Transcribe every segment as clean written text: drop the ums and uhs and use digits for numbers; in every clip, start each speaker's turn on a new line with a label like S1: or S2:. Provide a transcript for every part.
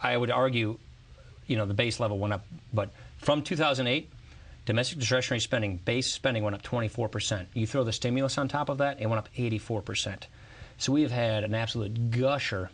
S1: I would argue, the base level went up, but from 2008, domestic discretionary spending, base spending went up 24%. You throw the stimulus on top of that, it went up 84%. So we have had an absolute gusher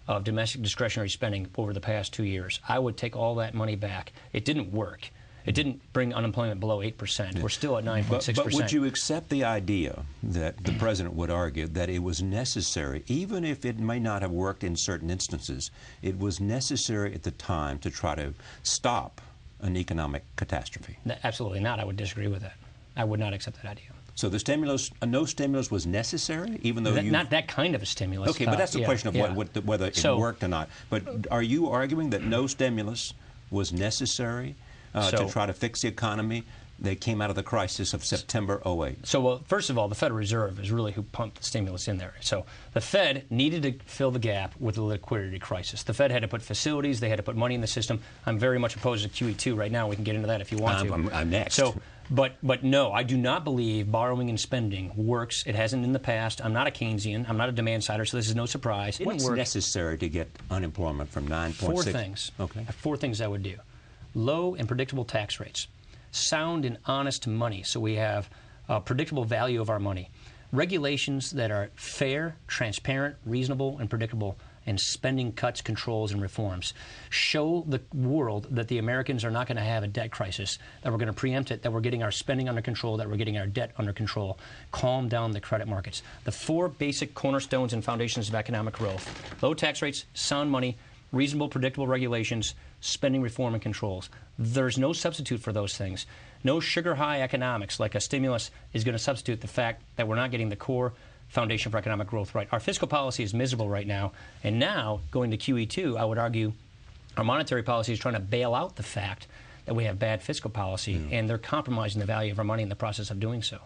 S1: of domestic discretionary spending over the past 2 years. I would take all that money back. It didn't work. It didn't bring unemployment below 8%. We're still at 9.6%.
S2: But would you accept the idea that the president would argue that it was necessary, even if it may not have worked in certain instances, it was necessary at the time to try to stop an economic catastrophe?
S1: Absolutely not. I would disagree with that. I would not accept that idea.
S2: So the stimulus, no stimulus was necessary, even though
S1: not that kind of a stimulus.
S2: Okay, but that's the question of whether it worked or not. But are you arguing that no stimulus was necessary to try to fix the economy? They came out of the crisis of September 08.
S1: So, well, first of all, the Federal Reserve is really who pumped the stimulus in there. So the Fed needed to fill the gap with the liquidity crisis. The Fed had to put facilities, they had to put money in the system. I'm very much opposed to QE2 right now. We can get into that if you want to.
S2: I'm next.
S1: So, but no, I do not believe borrowing and spending works. It hasn't in the past. I'm not a Keynesian. I'm not a demand sider, so this is no surprise.
S2: What's necessary to get unemployment from 9.6?
S1: 4 things.
S2: Okay.
S1: 4 things I would do. Low and predictable tax rates. Sound and honest money, so we have a predictable value of our money. Regulations that are fair, transparent, reasonable, and predictable, and spending cuts, controls, and reforms. Show the world that the Americans are not going to have a debt crisis, that we're going to preempt it, that we're getting our spending under control, that we're getting our debt under control. Calm down the credit markets. The 4 basic cornerstones and foundations of economic growth. Low tax rates, sound money, reasonable, predictable regulations, spending reform and controls. There's no substitute for those things. No sugar-high economics like a stimulus is going to substitute the fact that we're not getting the core foundation for economic growth right. Our fiscal policy is miserable right now, and now, going to QE2, I would argue our monetary policy is trying to bail out the fact that we have bad fiscal policy, and they're compromising the value of our money in the process of doing so.